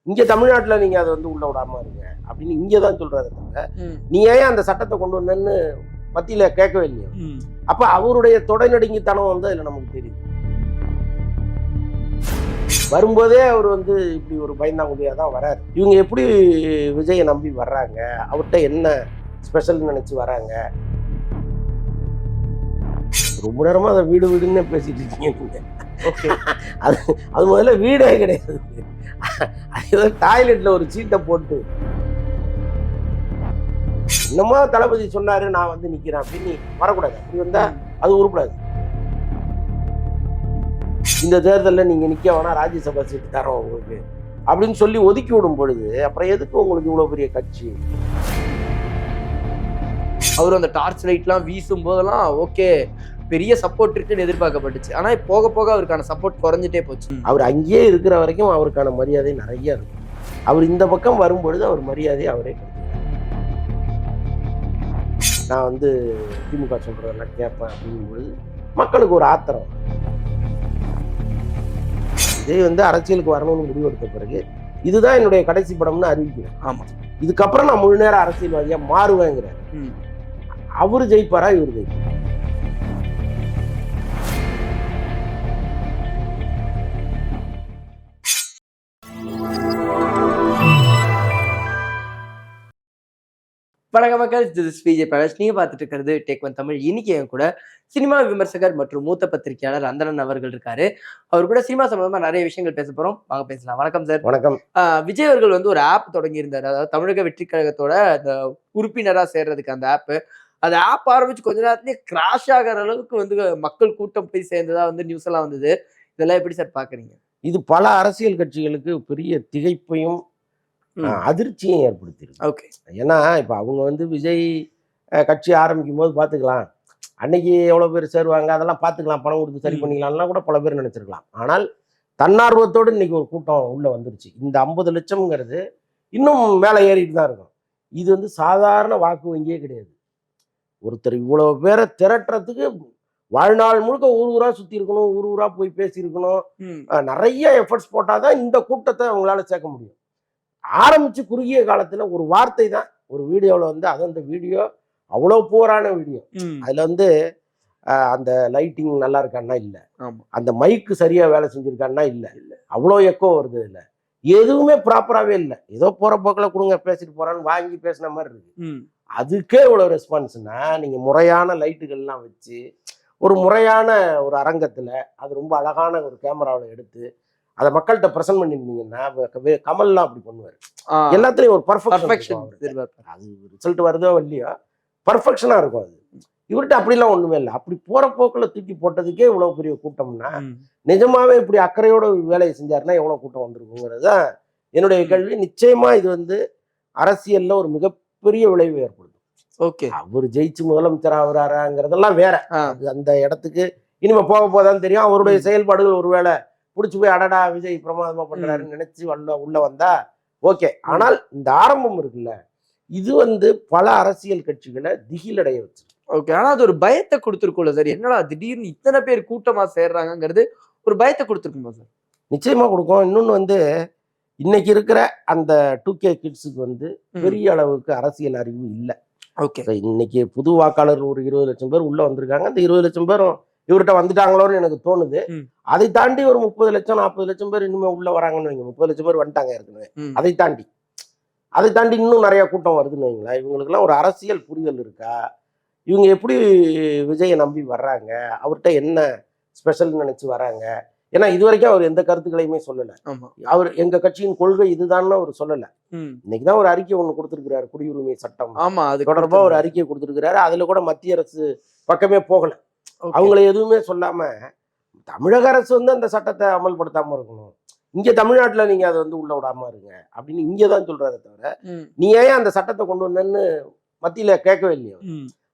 இங்க தமிழ்நாட்டுல நீங்க அதை வந்து உள்ள விடாம இருங்க அப்படின்னு இங்கதான் சொல்றாரு தவிர நீ ஏன் அந்த சட்டத்தை கொண்டு வந்தேன்னு மத்தியில கேட்கவே இல்லையா? அப்ப அவருடைய தொடைநடுங்கித்தனம் வந்து அதுல நமக்கு தெரியுது. வரும்போதே அவர் வந்து இப்படி ஒரு பயந்தாங்குடியா தான் வராரு. இவங்க எப்படி விஜயை நம்பி வர்றாங்க, அவர்கிட்ட என்ன ஸ்பெஷல் நினைச்சு வராங்க? ரொம்ப நேரமா அதை வீடு வீடுன்னு பேசிட்டு இருக்கீங்க. ஓகே, அது அது முதல்ல வீடே கிடையாது. அது டாய்லெட்ல ஒரு சீட்டை போட்டு என்னமோ தளபதி சொன்னாரு நான் வந்து நிக்கிறேன் அப்படின்னு வரக்கூடாது. அப்படி வந்தா அது உருப்படாது. இந்த தேர்தலில் நீங்க நிக்க வேணா, ராஜ்யசபா சீட்டு தரோம் உங்களுக்கு அப்படின்னு சொல்லி ஒதுக்கி விடும் பொழுது அப்புறம் எதுக்கு உங்களுக்கு இவ்வளவு பெரிய கட்சி? அவர் அந்த டார்ச் லைட்லாம் வீசும் போதெல்லாம் ஓகே பெரிய சப்போர்ட் இருக்குன்னு எதிர்பார்க்கப்பட்டுச்சு. ஆனா போக போக அவருக்கான சப்போர்ட் குறைஞ்சிட்டே போச்சு. அவர் அங்கேயே இருக்கிற வரைக்கும் அவருக்கான மரியாதை நிறைய இருக்கும். அவர் இந்த பக்கம் வரும்பொழுது அவர் மரியாதையை அவரே கொடுத்தார். நான் வந்து திமுக சொல்றதெல்லாம் கேட்பேன் அப்படிங்கும்பொழுது மக்களுக்கு ஒரு ஆத்திரம். இதே வந்து அரசியலுக்கு வரணும்னு முடிவெடுத்த பிறகு இதுதான் என்னுடைய கடைசி படம்னு அறிவிக்கிறேன். ஆமா, இதுக்கப்புறம் நான் முழு நேர அரசியல்வாதியா மாறுவேங்கிறார். அவரு ஜெயிப்பாரா இவரு ஜெயிப்பாரா? வணக்கம் மக்கள், திஸ் இஸ் விஜய் பிரகாஷ். நீங்க பார்த்துட்டு இருக்கிறது டேக் ஒன் தமிழ். இன்னைக்கு என் கூட சினிமா விமர்சகர் மற்றும் மூத்த பத்திரிகையாளர் அந்தரன் அவர்கள் இருக்காரு. அவர் கூட சினிமா சம்பந்தமா நிறைய விஷயங்கள் பேச போறோம். வாங்க பேசலாம். வணக்கம் சார். வணக்கம். விஜய் அவர்கள் வந்து ஒரு ஆப் தொடங்கி இருந்தாரு. அதாவது தமிழக வெற்றி கழகத்தோட அந்த உறுப்பினரா சேர்றதுக்கு அந்த அந்த ஆப் ஆரம்பிச்சு கொஞ்ச நேரத்திலேயே கிராஷ் ஆகிற அளவுக்கு வந்து மக்கள் கூட்டம் போய் சேர்ந்ததா வந்து நியூஸ் எல்லாம் வந்தது. இதெல்லாம் எப்படி சார் பாக்குறீங்க? இது பல அரசியல் கட்சிகளுக்கு பெரிய திகைப்பையும் அதிர்ச்சியும் ஏற்படுத்தியிருக்கு. ஓகே, ஏன்னா இப்ப அவங்க வந்து விஜய் கட்சி ஆரம்பிக்கும் போது பாத்துக்கலாம், அன்னைக்கு எவ்வளவு பேர் சேருவாங்க அதெல்லாம் பாத்துக்கலாம், பணம் கொடுத்து சரி பண்ணிக்கலாம்லாம் கூட பல பேர் நினைச்சிருக்கலாம். ஆனால் தன்னார்வத்தோடு இன்னைக்கு ஒரு கூட்டம் உள்ள வந்துருச்சு. இந்த 50 லட்சம்ங்கிறது இன்னும் மேலே ஏறிட்டு தான் இருக்கும். இது வந்து சாதாரண வாக்கு வங்கியே கிடையாது. ஒருத்தர் இவ்வளவு பேரை திரட்டுறதுக்கு வாழ்நாள் முழுக்க ஊர் ஊரா சுத்தி இருக்கணும், ஊர் ஊரா போய் பேசியிருக்கணும், நிறைய எஃபர்ட்ஸ் போட்டாதான் இந்த கூட்டத்தை அவங்களால சேர்க்க முடியும். ஆரம்பிச்சு குறுகிய காலத்துல ஒரு வார்த்தை தான் ஒரு வீடியோவில் வந்து, அது அந்த வீடியோ அவ்வளோ போரான வீடியோ. அதுல வந்து அந்த லைட்டிங் நல்லா இருக்கான்னா இல்லை, அந்த மைக்கு சரியா வேலை செஞ்சிருக்கான்னா இல்லை, அவ்வளோ எக்கோ வருது, இல்லை எதுவுமே ப்ராப்பராகவே இல்லை. ஏதோ போற போக்கில் கொடுங்க பேசிட்டு போறான்னு வாங்கி பேசின மாதிரி இருக்கு. அதுக்கே இவ்வளோ ரெஸ்பான்ஸ்னா நீங்க முறையான லைட்டுகள்லாம் வச்சு ஒரு முறையான ஒரு அரங்கத்துல அது ரொம்ப அழகான ஒரு கேமராவில் எடுத்து அதை மக்கள்கிட்ட பிரசன்ட் பண்ணிருந்தீங்கன்னா, கமல்லாம் அப்படி பண்ணுவாரு. எல்லாத்துலயும் ஒரு பர்ஃபெக்ஷன், அது ரிசல்ட் வருதோ இல்லையோ பர்ஃபெக்ஷனா இருக்கும். அது இவர்கிட்ட அப்படிலாம் ஒண்ணுமே இல்லை. அப்படி போற போக்குல தூக்கி போட்டதுக்கே இவ்வளவு பெரிய கூட்டம்னா, நிஜமாவே இப்படி அக்கறையோட வேலையை செஞ்சாருன்னா எவ்வளவு கூட்டம் வந்திருக்குங்கிறது தான் என்னுடைய கேள்வி. நிச்சயமா இது வந்து அரசியல்ல ஒரு மிகப்பெரிய விளைவு ஏற்படுத்தும். ஓகே, அவர் ஜெயிச்சு முதலமைச்சர் ஆகுறாங்கிறதெல்லாம் வேற. அந்த இடத்துக்கு இனிமே போக போதான் தெரியும். அவருடைய செயல்பாடுகள் ஒருவேளை பிடிச்சி போய் அடடா விஜய் பிரமாதமா பண்றாருன்னு நினைச்சு உள்ள வந்தா ஓகே. ஆனால் இந்த ஆரம்பம் இருக்குல்ல, இது வந்து பல அரசியல் கட்சிகளை திகிலடைய வச்சு. ஓகே, ஆனா அது ஒரு பயத்தை கொடுத்துருக்கும்ல சார். என்னடா திடீர்னு இத்தனை பேர் கூட்டமா சேர்றாங்கிறது ஒரு பயத்தை கொடுத்துருக்குமா சார்? நிச்சயமா கொடுக்கும். இன்னொன்னு வந்து இன்னைக்கு இருக்கிற அந்த 2K கிட்ஸுக்கு வந்து பெரிய அளவுக்கு அரசியல் அறிவு இல்லை. ஓகே, இன்னைக்கு புது வாக்காளர் ஒரு 20 லட்சம் பேர் உள்ள வந்திருக்காங்க. அந்த 20 லட்சம் பேரும் இவர்கிட்ட வந்துட்டாங்களோன்னு எனக்கு தோணுது. அதை தாண்டி ஒரு 30 லட்சம் 40 லட்சம் பேர் இன்னுமே உள்ள வராங்கன்னு வைங்க. 30 லட்சம் பேர் வந்துட்டாங்க ஏற்கனவே. அதை தாண்டி இன்னும் நிறைய கூட்டம் வருதுன்னு வைங்களேன். இவங்களுக்கு எல்லாம் ஒரு அரசியல் புரிதல் இருக்கா? இவங்க எப்படி விஜயை நம்பி வர்றாங்க? அவர்கிட்ட என்ன ஸ்பெஷல் நினைச்சு வராங்க? ஏன்னா இது வரைக்கும் அவர் எந்த கருத்துக்களையுமே சொல்லல. அவர் எங்க கட்சியின் கொள்கை இதுதான் அவர் சொல்லல. இன்னைக்குதான் ஒரு அறிக்கை ஒண்ணு கொடுத்திருக்கிறாரு, குடியுரிமை சட்டம் தொடர்பா ஒரு அறிக்கை கொடுத்திருக்கிறாரு. அதுல கூட மத்திய அரசு பக்கமே போகல. அவங்களை எதுவுமே சொல்லாம தமிழக அரசு வந்து அந்த சட்டத்தை அமல்படுத்தாம இருக்கணும், இங்க தமிழ்நாட்டுல நீங்க அதை வந்து உள்ள விடாம இருங்க அப்படின்னு இங்கதான் சொல்றாரு தவிர நீ ஏன் அந்த சட்டத்தை கொண்டு வந்தேன்னு மத்தியில கேட்கவே இல்லையா?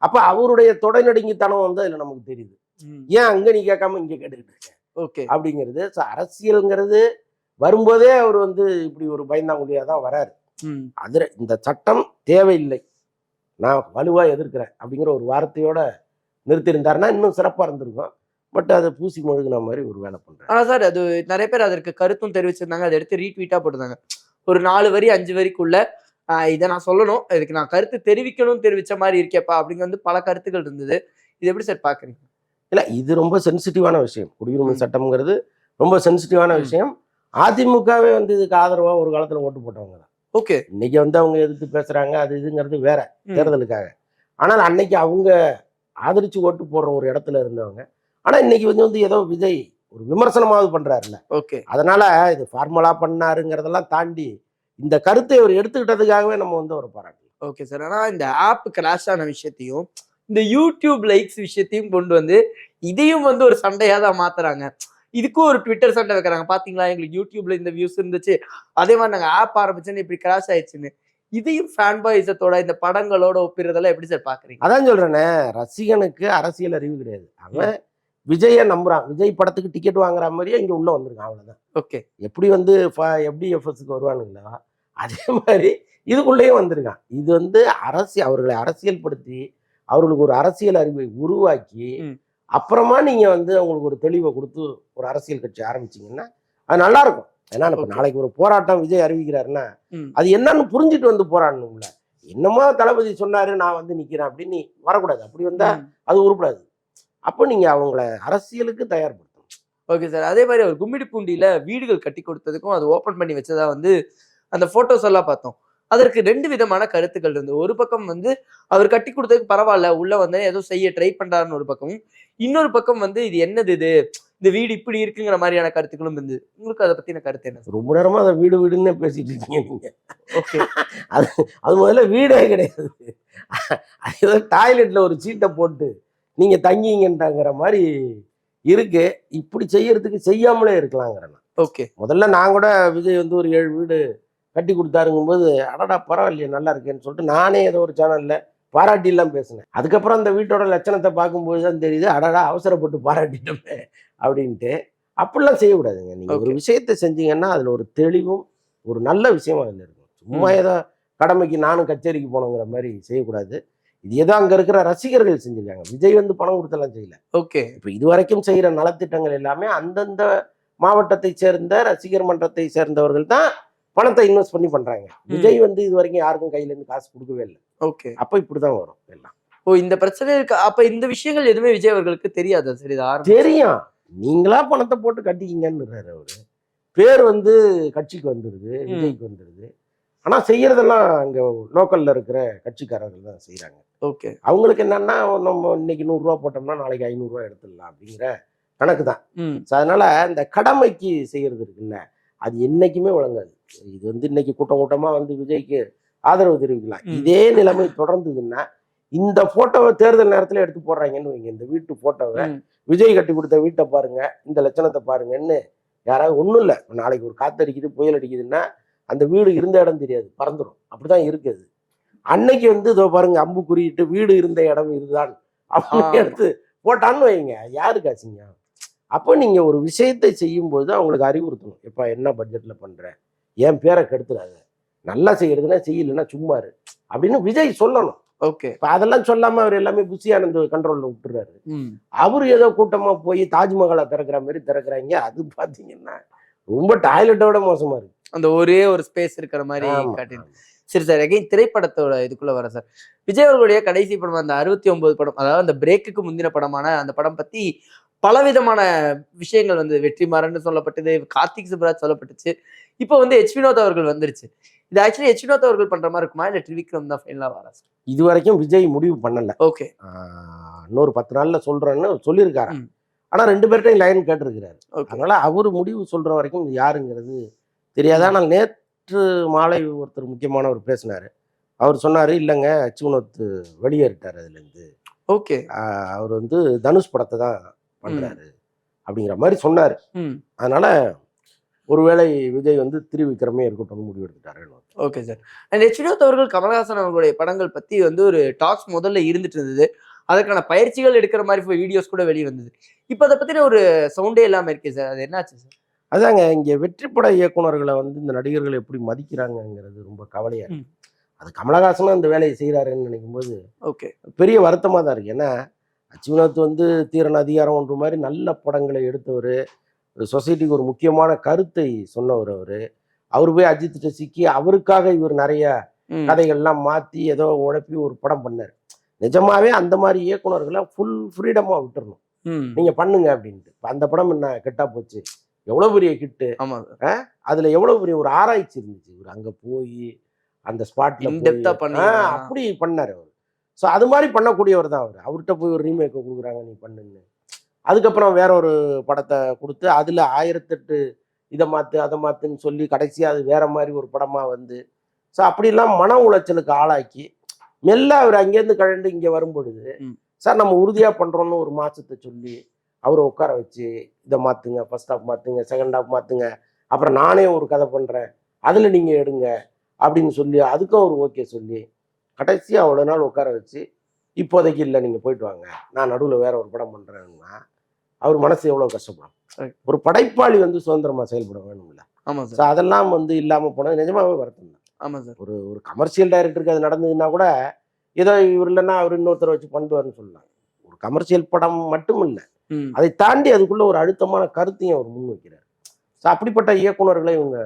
அப்ப அவருடைய தொடைநடுங்கித்தனம் வந்து அதுல நமக்கு தெரியுது. ஏன் அங்க நீ கேட்காம இங்க கேட்டுக்கிட்டு இருக்க அப்படிங்கிறது. அரசியல்ங்கிறது வரும்போதே அவர் வந்து இப்படி ஒரு பயந்தாங்குடியா தான் வராரு. அதுல இந்த சட்டம் தேவையில்லை, நான் வலுவா எதிர்க்கிறேன் அப்படிங்கிற ஒரு வார்த்தையோட நிறுத்தியிருந்தாருன்னா இன்னும் சிறப்பா இருந்திருக்கும். பட் அதை பூசி மொழுகின மாதிரி ஒரு வேலை பண்றாங்க. சார் அது நிறைய பேர் அதற்கு கருத்தும் தெரிவிச்சிருந்தாங்க. அதை எடுத்து ரீட்வீட்டா போட்டிருந்தாங்க. ஒரு 4 வரி 5 வரிக்குள்ள இதை நான் சொல்லணும், இதுக்கு நான் கருத்து தெரிவிச்ச மாதிரி இருக்கேப்பா அப்படிங்க வந்து பல கருத்துக்கள் இருந்தது. இது எப்படி சார் பாக்குறீங்க? இல்ல இது ரொம்ப சென்சிட்டிவான விஷயம். குடியுரிமை ம். சட்டம்ங்கிறது ரொம்ப சென்சிட்டிவான ம். விஷயம். அதிமுகவே வந்து இதுக்கு ஆதரவா ஒரு காலத்துல ஓட்டு போட்டவங்க தான். ஓகே. இன்னைக்கு வந்து அவங்க எதிர்த்து பேசுறாங்க, அது இதுங்கிறது வேற ம். தேர்தலுக்காக. ஆனால் அன்னைக்கு அவங்க ஆதரிச்சு ஓட்டு போடுற ஒரு இடத்துல இருந்தவங்க. ஆனா இன்னைக்கு வந்து ஏதோ விஜய் ஒரு விமர்சனமாவது பண்றாருல்ல. ஓகே. அதனால இது ஃபார்மலா பண்ணாருங்கிறதெல்லாம் தாண்டி, இந்த கருத்தை அவர் எடுத்துக்கிட்டதுக்காகவே நம்ம வந்து அவர பாராட்டலாம். Okay sir. ஆனா இந்த ஆப் கிராஷ் ஆன விஷயத்தையும், இந்த யூடியூப் லைக்ஸ் விஷயத்தையும் கொண்டு வந்து, இதையும் வந்து ஒரு சண்டையா தான் மாத்துறாங்க. இதுக்கும் ஒரு ட்விட்டர் சண்டை வைக்கிறாங்க. பாத்தீங்களா, எங்களுக்கு யூடியூப்ல இந்த வியூஸ் இருந்துச்சு. அதே மாதிரி நாங்க ஆப் ஆரம்பிச்சோன்னு இப்படி கிராஷ் ஆயிடுச்சுன்னு. இதையும் ஃபேன் பாய்ஸத்தோட இந்த படங்களோட ஒப்பிடுறதெல்லாம் எப்படி சார் பாக்குறீங்க? அதான் சொல்றேனே, ரசிகனுக்கு அரசியல் அறிவு கிடையாது. அவன் விஜய நம்புறான். விஜய் படத்துக்கு டிக்கெட் வாங்குற மாரியே இங்க உள்ள வந்திருக்கான் அவ்வளவுதான். ஓகே. எப்படி வந்து FDFSக்கு வருவானுங்களோ, அதே மாரி இதுக்குள்ளேயும் வந்திருக்கான். இது வந்து அவர்களை அரசியல்படுத்தி, அவர்களுக்கு ஒரு அரசியல் அறிவை உருவாக்கி, அப்புறமா நீங்க வந்து அவங்களுக்கு ஒரு தெளிவை கொடுத்து ஒரு அரசியல் கட்சி ஆரம்பிச்சீங்கன்னா, அது நல்லா இருக்கும். ஏன்னா இப்ப நாளைக்கு ஒரு போராட்டம் விஜய் அறிவிக்கிறாருன்னா, அது என்னன்னு புரிஞ்சுட்டு வந்து போராடணும்ல. என்னமோ தளபதி சொன்னாரு, நான் வந்து நிக்கிறேன் அப்படின்னு நீ வரக்கூடாது. அப்படி வந்தா அது உருப்படாது. அப்போ நீங்க அவங்கள அரசியலுக்கு தயார்படுத்தணும். Okay sir. அதே மாதிரி அவர் கும்மிடிப்பூண்டியில வீடுகள் கட்டி கொடுத்ததுக்கும், அது ஓப்பன் பண்ணி வச்சதா வந்து அந்த போட்டோஸ் எல்லாம் பார்த்தோம். அதற்கு 2 விதமான கருத்துக்கள் இருந்தது. ஒரு பக்கம் வந்து அவர் கட்டி கொடுத்ததுக்கு பரவால்ல, உள்ள வந்து ஏதோ செய்ய ட்ரை பண்றாருன்னு ஒரு பக்கமும், இன்னொரு பக்கம் வந்து இது என்னது இது? இந்த வீடு இப்படி இருக்குங்கிற மாதிரியான கருத்துக்களும் இருந்தது. உங்களுக்கு அதை பத்தின கருத்து என்ன? ரொம்ப நேரமா அதை வீடு வீடுன்னு பேசிட்டு இருக்கீங்க நீங்க. ஓகே. அது அது முதல்ல வீடே கிடையாது. அது ஏதோ டாய்லெட்ல ஒரு சீட்டை போட்டு நீங்க தங்கிங்கன்றாங்கிற மாதிரி இருக்கு. இப்படி செய்யறதுக்கு செய்யாமலே இருக்கலாங்கிறேன். ஓகே. முதல்ல நான் கூட விஜய் வந்து ஒரு 7 வீடு கட்டி கொடுத்தாருங்கும்போது, அடடா பரவாயில்லையே நல்லா இருக்கேன்னு சொல்லிட்டு நானே ஏதோ ஒரு சேனல்ல பாராட்டிலாம் பேசினேன். அதுக்கப்புறம் அந்த வீட்டோட லட்சணத்தை பார்க்கும்போது தான் தெரியுது, அடடா அவசரப்பட்டு பாராட்டிட்டோமே அப்படின்ட்டு. அப்படிலாம் செய்யக்கூடாதுங்க. நீங்க ஒரு விஷயத்தை செஞ்சீங்கன்னா அதுல ஒரு தெளிவும் ஒரு நல்ல விஷயமா அதுல இருக்கும். சும்மா ஏதோ கடமைக்கு நானும் கச்சேரிக்கு போனோங்கிற மாதிரி செய்யக்கூடாது. இது ஏதோ அங்க இருக்கிற ரசிகர்கள் செஞ்சிருக்காங்க. விஜய் வந்து பணம் கொடுத்தெல்லாம் செய்யல. ஓகே. இப்ப இதுவரைக்கும் செய்யற நலத்திட்டங்கள் எல்லாமே அந்தந்த மாவட்டத்தை சேர்ந்த ரசிகர் மன்றத்தை சேர்ந்தவர்கள் தான் பணத்தை இன்வெஸ்ட் பண்ணி பண்றாங்க. விஜய் வந்து இது வரைக்கும் யாருக்கும் கையில இருந்து காசு கொடுக்கவே இல்லை. ஓகே. அப்ப இப்படிதான் வரும் எல்லாம். ஓ, இந்த பிரச்சனை இருக்கு. அப்ப இந்த விஷயங்கள் எதுவுமே விஜய் அவர்களுக்கு தெரியாது. சரி, தெரியும். நீங்களா பணத்தை போட்டு கட்டிக்கிங்கன்னு அவரு. பேர் வந்து கட்சிக்கு வந்துருது, விஜய்க்கு வந்துருது. ஆனா செய்யறதெல்லாம் அங்க லோக்கல்ல இருக்கிற கட்சிக்காரர்கள் தான் செய்யறாங்க. ஓகே. அவங்களுக்கு என்னன்னா, நம்ம இன்னைக்கு 100 ரூபா போட்டோம்னா நாளைக்கு 500 ரூபா எடுத்துடலாம் அப்படிங்கிற கணக்கு தான். அதனால இந்த கடமைக்கு செய்யறது இருக்குல்ல, அது என்னைக்குமே வழங்காது. இது வந்து இன்னைக்கு கூட்டம் கூட்டமா வந்து விஜய்க்கு ஆதரவு தெரிவிக்கலாம். இதே நிலைமை தொடர்ந்ததுன்னா, இந்த போட்டோவை தேர்தல் நேரத்துல எடுத்து போடுறாங்கன்னு வைங்க, இந்த வீட்டு போட்டோவை விஜய் கட்டி கொடுத்த வீட்டை பாருங்க, இந்த லட்சணத்தை பாருங்கன்னு யாராவது ஒண்ணும் இல்லை. நாளைக்கு ஒரு காத்து அடிக்குது, புயல் அடிக்குதுன்னா அந்த வீடு இருந்த இடம் தெரியாது, பறந்துடும். அப்படிதான் இருக்குது. அன்னைக்கு வந்து இதோ பாருங்க அம்பு குறியிட்டு வீடு இருந்த இடம் இதுதான் அப்படின்னு எடுத்து போட்டான்னு வைங்க, யாருக்கு ஆச்சுங்க? அப்போ நீங்க ஒரு விஷயத்தை செய்யும்போது அவங்களுக்கு அறிவுறுத்தணும். எப்பா என்ன பட்ஜெட்ல பண்ற, என் பேரை கெடுத்துறாத, நல்லா செய்யறதுன்னா செய்யலைன்னா சும்மா இரு அப்படின்னு விஜய் சொல்லணும். ஓகே. இப்ப அதெல்லாம் சொல்லாம அவர் எல்லாமே புஷி ஆனந்த் கண்ட்ரோல்ல விட்டுறாரு. அவரு ஏதோ கூட்டமா போய் தாஜ்மஹாலை திறக்கிற மாதிரி திறக்கிறாங்க. அது பாத்தீங்கன்னா ரொம்ப டாய்லெட்டோட மோசமா இருக்கு. அந்த ஒரே ஒரு ஸ்பேஸ் இருக்கிற மாதிரி காட்டி. சரி சார், எகைன் திரைப்படத்தோட இதுக்குள்ள வர சார், விஜய் அவர்களுடைய கடைசி படம் அந்த 69 படம், அதாவது அந்த பிரேக்குக்கு முந்தின படமான அந்த படம் பத்தி பலவிதமான விஷயங்கள் வந்து வெற்றிமாறன் சொல்லப்பட்டது, கார்த்திக் சுப்ராஜ் சொல்லப்பட்டுச்சு. இப்போ வந்து எச் வினோத் அவர்கள் வந்துருச்சு. இது ஆக்சுவலி எச் வினோத் அவர்கள் பண்ற மாதிரி இருக்குமா, இல்ல ட்ரிவிக்ரம் தான் ஃபைனலா வரா சார்? இது வரைக்கும் விஜய் முடிவு பண்ணல. ஓகே. இன்னொரு 10 நாள்ல சொல்றேன்னு சொல்லியிருக்காரு. ஆனா 2 பேர்ட்டையும் லைன் கேட்டிருக்கிறாரு. அதனால அவரு முடிவு சொல்ற வரைக்கும் யாருங்கிறது தெரியாது. ஆனால் நேற்று மாலை ஒருத்தர் முக்கியமானவர் பேசினாரு. அவர் சொன்னாரு, இல்லைங்க எச் வினோத் வெளியேறிட்டார் அதுல இருந்து. ஓகே. அவர் வந்து தனுஷ் படத்தை தான் பண்றாரு அப்படிங்கிற மாதிரி சொன்னாரு. அதனால ஒருவேளை விஜய் வந்து திருவிக்ரமே இருக்கட்டும் முடிவு எடுத்துட்டாரு. Okay sir. And H Vinoth அவர்கள் கமலஹாசன் அவர்களுடைய படங்கள் பத்தி வந்து ஒரு டாக்ஸ் முதல்ல இருந்துட்டு இருந்தது. அதற்கான பயிற்சிகள் எடுக்கிற மாதிரி வீடியோஸ் கூட வெளியே வந்தது. இப்போ அதை பத்தின ஒரு சவுண்டே இல்லாம இருக்கு சார். அது என்னாச்சு சார்? அதாங்க, இங்க வெற்றிப்பட இயக்குனர்களை வந்து இந்த நடிகர்கள் எப்படி மதிக்கிறாங்கிறது ரொம்ப கவலையா இருக்கு. அது கமலஹாசனும் அந்த வேலையை செய்யறாருன்னு நினைக்கும் போது ஓகே பெரிய வருத்தமா தான் இருக்கு. ஏன்னா எச் வினோத் வந்து தீரன் அதிகாரம் ஒன்று மாதிரி நல்ல படங்களை எடுத்தவர், சொசைட்டிக்கு ஒரு முக்கியமான கருத்தை சொன்னவர். அவர் அவர் போய் அஜித்திட்ட சிக்கி அவருக்காக இவர் நிறைய ம். கதைகள்லாம் மாத்தி ஏதோ உழப்பி ஒரு படம் பண்ணாரு. நிஜமாவே அந்த மாதிரி இயக்குனர்களை ஃபுல் ஃப்ரீடமா விட்டுறணும். ம். நீங்க பண்ணுங்க அப்படின்ட்டு. இப்ப அந்த படம் என்ன கெட்டா போச்சு, எவ்வளவு பெரிய ஹிட்டு. ஆமா சார். அதுல எவ்வளவு பெரிய ஒரு ஆராய்ச்சி இருந்துச்சு. இவர் அங்க போய் அந்த ஸ்பாட்ல போய் இன்டெப்தா பண்ணிருக்காங்க. அப்படி பண்ணாரு அவர். ஸோ அது மாதிரி பண்ணக்கூடியவர் தான் அவர். அவர்கிட்ட போய் ஒரு ரீமேக்கை கொடுக்குறாங்க நீ பண்ணுன்னு. அதுக்கப்புறம் வேற ஒரு படத்தை கொடுத்து அதுல 1008 இதை மாத்து அதை மாத்துன்னு சொல்லி கடைசியா அது வேற மாதிரி ஒரு படமா வந்து, ஸோ அப்படிலாம் மன உளைச்சலுக்கு ஆளாக்கி மெல்ல அவர் அங்கேருந்து கழண்டு இங்க வரும் பொழுது, ம். சார் நம்ம உறுதியா பண்றோம்னு ஒரு மாசத்தை சொல்லி அவரை உட்கார வச்சு இதை மாத்துங்க, ஃபர்ஸ்ட் ஹாஃப் மாத்துங்க, செகண்ட் ஹாஃப் மாத்துங்க, அப்புறம் நானே ஒரு கதை பண்றேன் அதுல நீங்க எடுங்க அப்படின்னு சொல்லி அதுக்கும் அவர் ஓகே சொல்லி கடைசியா அவ்வளோ நாள் உட்கார வச்சு இப்போதைக்கு இல்லை நீங்க போயிட்டு வாங்க, நான் நடுவில் வேற ஒரு படம் பண்றேன்னா அவர் மனசு எவ்வளவு கஷ்டப்படும். சரி. ஒரு படைப்பாளி வந்து சுதந்திரமா செயல்பட வேணும்ல. ஆமா ஸோ சார். அதெல்லாம் வந்து இல்லாம போனது நிஜமாவே வருத்தம் தான். ஆமா சார். ஒரு ஒரு கமர்ஷியல் டைரக்டருக்கு அது நடந்ததுன்னா கூட ஏதோ இவர் இல்லைன்னா அவர் இன்னொருத்தரை வச்சு பண்ணுவாருன்னு சொல்லலாம். ஒரு கமர்ஷியல் படம் மட்டும் இல்லை, ம். அதை தாண்டி அதுக்குள்ள ஒரு அழுத்தமான கருத்தையும் அவர் முன் வைக்கிறார். ஸோ அப்படிப்பட்ட இயக்குனர்களை இவங்க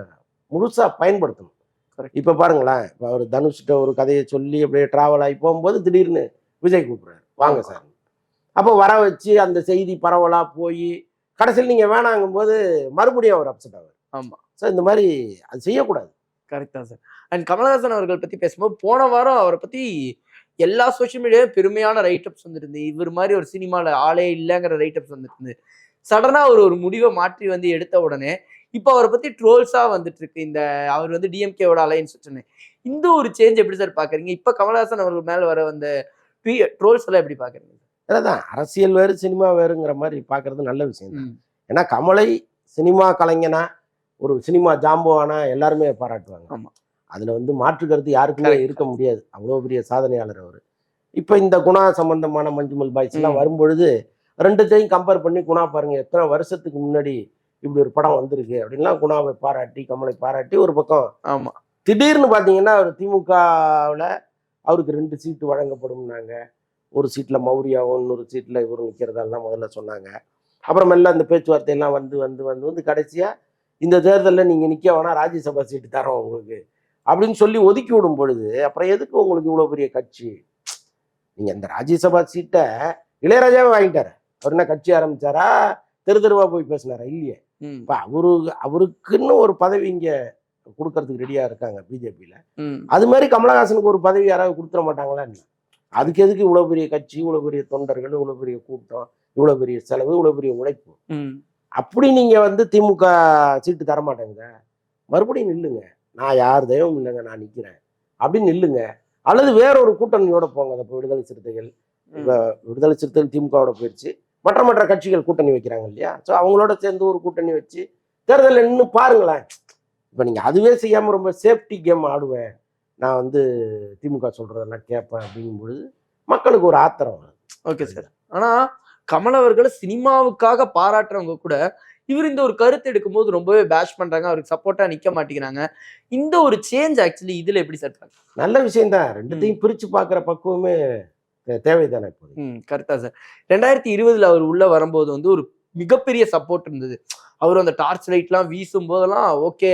முழுசா பயன்படுத்தணும். Correct. இப்ப பாருங்களேன், இப்ப அவர் தனுஷ்கிட்ட ஒரு கதையை சொல்லி அப்படியே டிராவல் ஆகி போகும்போது திடீர்னு விஜய் கூப்பிடுறாரு, வாங்க சார். அப்போ வர வச்சு அந்த செய்தி பரவலா போய் கடைசியில் நீங்க வேணாங்கும் போது மறுபடியும் அவர் அப்செட் ஆவார். ஆமா. ஸோ இந்த மாதிரி அது செய்யக்கூடாது. கரெக்ட் தான் சார். அண்ட் கமலஹாசன் அவர்கள் பத்தி பேசும்போது போன வாரம் அவரை பத்தி எல்லா சோஷியல் மீடியாவும் பெருமையான ரைட்டப்ஸ் வந்துருந்து. இவர் மாதிரி ஒரு சினிமால ஆளே இல்லைங்கிற ரைட்டப்ஸ் வந்துருந்து. சடனா அவர் ஒரு முடிவை மாற்றி வந்து எடுத்த உடனே இப்போ அவரை பத்தி ட்ரோல்ஸா வந்துட்டு இருக்கு. இந்த அவர் வந்து டிஎம்கேவோட அலைன்ஸ் வச்சுன்னு இந்த ஒரு சேஞ்ச் எப்படி சார் பாக்குறீங்க? இப்ப கமலஹாசன் அவர்கள் மேல வர வந்த ட்ரோல்ஸ் எல்லாம் எப்படி பாக்குறீங்க? அதான் அரசியல் வேறு சினிமா வேறுங்கிற மாதிரி பார்க்கறது நல்ல விஷயம் தான். ம். ஏன்னா கமலை சினிமா கலைஞனா ஒரு சினிமா ஜாம்பவானா எல்லாருமே பாராட்டுவாங்க. ஆமா. அதுல வந்து மாற்று கருத்து யாருக்குமே Correct. இருக்க முடியாது. அவ்வளோ பெரிய சாதனையாளர் அவர். இப்போ இந்த குணா சம்பந்தமான மஞ்சுமல் பாய்ஸ் எல்லாம் ம். வரும்பொழுது ரெண்டுத்தையும் கம்பேர் பண்ணி குணா பாருங்க எத்தனை வருஷத்துக்கு முன்னாடி இப்படி ஒரு படம் வந்திருக்கு அப்படின்லாம் குணாவை பாராட்டி கமலை பாராட்டி ஒரு பக்கம். ஆமா. திடீர்னு பார்த்தீங்கன்னா அவர் திமுகவில் அவருக்கு 2 சீட்டு வழங்கப்படும்னாங்க. ஒரு சீட்ல மௌரியாவும் இன்னொரு சீட்ல இவரும் நிற்கிறதெல்லாம் முதல்ல சொன்னாங்க. அப்புறம் மெல்ல அந்த பேச்சுவார்த்தையெல்லாம் வந்து வந்து வந்து வந்து கடைசியா இந்த தேர்தலில் நீங்க நிற்க வேணா ராஜ்யசபா சீட்டு தரோம் உங்களுக்கு அப்படின்னு சொல்லி ஒதுக்கி விடும் பொழுது அப்புறம் எதுக்கு உங்களுக்கு இவ்வளோ பெரிய கட்சி? நீங்க இந்த ராஜ்யசபா சீட்டை இளையராஜாவே வாங்கிட்டாரு. அவர் என்ன கட்சி ஆரம்பிச்சாரா, தெரு தெருவா போய் பேசினாரா? இல்லையே. ம். இப்ப அவருக்குன்னு ஒரு பதவி இங்க கொடுக்கறதுக்கு ரெடியா இருக்காங்க பிஜேபியில. ம். அது மாதிரி கமலஹாசனுக்கு ஒரு பதவி யாராவது கொடுத்துட மாட்டாங்களா என்ன? அதுக்கு எதுக்கு இவ்வளவு பெரிய கட்சி, இவ்வளவு பெரிய தொண்டர்கள், இவ்வளவு பெரிய கூட்டம், இவ்வளவு பெரிய செலவு, இவ்வளவு பெரிய உழைப்பு? ம். அப்படி நீங்க வந்து திமுக சீட்டு தரமாட்டேங்க, மறுபடியும் நில்லுங்க, நான் யார் தெய்வம் இல்லைங்க, நான் நிக்கிறேன் அப்படின்னு நில்லுங்க. அல்லது வேற ஒரு கூட்டணியோட போங்க. இப்போ விடுதலை சிறுத்தைகள், இப்போ விடுதலை சிறுத்தைகள் திமுகவோட போயிடுச்சு, மற்ற மற்ற கட்சிகள் கூட்டணி வைக்கிறாங்க இல்லையா? ஸோ அவங்களோட சேர்ந்து ஒரு கூட்டணி வச்சு தேர்தலில் நின்று பாருங்களேன். இப்போ நீங்க அதுவே செய்யாம ரொம்ப சேஃப்டி கேம் ஆடுவேன், நான் வந்து திமுக சொல்றதெல்லாம் கேட்பேன் அப்படிங்கும் பொழுது மக்களுக்கு ஒரு ஆத்திரம் வரும். Okay sir. ஆனா கமல் அவர்களை சினிமாவுக்காக பாராட்டுறவங்க கூட இவர் இந்த ஒரு கருத்து எடுக்கும்போது ரொம்பவே பேஷ் பண்றாங்க, அவருக்கு சப்போர்ட்டா நிக்க மாட்டேங்கிறாங்க. இந்த ஒரு சேஞ்ச் ஆக்சுவலி இதுல எப்படி சார் பாக்குறீங்க? நல்ல விஷயம் தான். ரெண்டுத்தையும் பிரிச்சு பார்க்குற பக்குவமே தேவைதானே இப்போ. கரெக்டா சார். 2020 அவர் உள்ள வரும்போது வந்து ஒரு மிகப்பெரிய சப்போர்ட் இருந்தது. அவர் அந்த டார்ச் லைட்லாம் வீசும் போதெல்லாம் ஓகே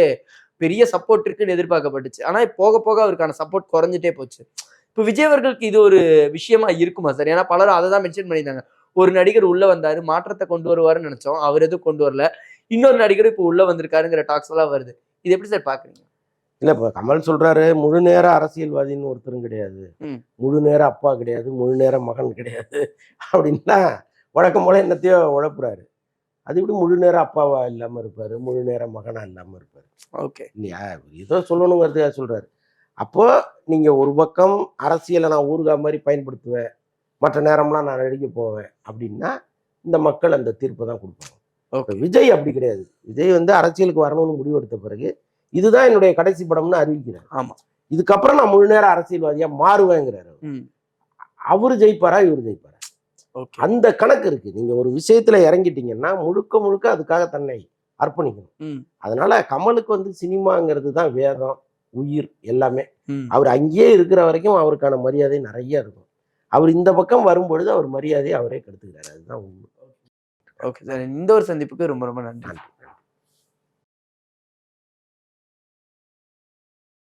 பெரிய சப்போர்ட் இருக்குன்னு எதிர்பார்க்கப்பட்டுச்சு. ஆனா போக போக அவருக்கான சப்போர்ட் குறைஞ்சிட்டே போச்சு. இப்போ விஜய் அவர்களுக்கு இது ஒரு விஷயமா இருக்குமா சார்? ஏன்னா பலரும் அதை தான் மென்ஷன் பண்ணியிருந்தாங்க. ஒரு நடிகர் உள்ள வந்தாரு, மாற்றத்தை கொண்டு வருவாருன்னு நினைச்சோம், அவர் எதுவும் கொண்டு வரல. இன்னொரு நடிகர் இப்போ உள்ள வந்திருக்காருங்கிற டாக்ஸ் எல்லாம் வருது. இது எப்படி சார் பாக்குறீங்க? இல்ல இப்போ கமல் சொல்றாரு, முழு நேர அரசியல்வாதின்னு ஒருத்தரும் கிடையாது, முழு நேர அப்பா கிடையாது, முழு நேர மகன் கிடையாது அப்படின்னா வழக்கம் போல என்னத்தையோ உழப்புறாரு. அது இப்படி முழு நேர அப்பாவா இல்லாம இருப்பாரு, முழு நேர மகனா இல்லாம இருப்பாரு. ஓகே இல்லையா? ஏதோ சொல்லணுங்கிறதுக்காக சொல்றாரு. அப்போ நீங்க ஒரு பக்கம் அரசியலை நான் ஊறுகாய் மாதிரி பயன்படுத்துவேன், மற்ற நேரம்லாம் நான் நடிக்க போவேன் அப்படின்னா இந்த மக்கள் அந்த தீர்ப்பை தான் கொடுப்பாங்க. ஓகே. விஜய் அப்படி கிடையாது. விஜய் வந்து அரசியலுக்கு வரணும்னு முடிவெடுத்த பிறகு இதுதான் என்னுடைய கடைசி படம்னு அறிவிக்கிறார். ஆமா. இதுக்கப்புறம் நான் முழு நேர அரசியல்வாதியா மாறுவேங்கிறாரு. அவரு ஜெயிப்பாரா இவரு ஜெயிப்பாரா? அந்த கணக்கு இருக்கு. நீங்க ஒரு விஷயத்துல இறங்கிட்டீங்கன்னா முழுக்க முழுக்க அதுக்காக தன்னை அர்ப்பணிக்கணும். அதனால கமலுக்கு வந்து சினிமாங்கிறது தான் வேதம், உயிர் எல்லாமே. அவர் அங்கேயே இருக்கிற வரைக்கும் அவருக்கான மரியாதை நிறைய இருக்கும். அவர் இந்த பக்கம் வரும்பொழுது அவர் மரியாதையை அவரே கெடுத்துக்கிறாரு. அதுதான் உண்மை. Okay sir. இந்த ஒரு சந்திப்புக்கு ரொம்ப ரொம்ப நன்றி.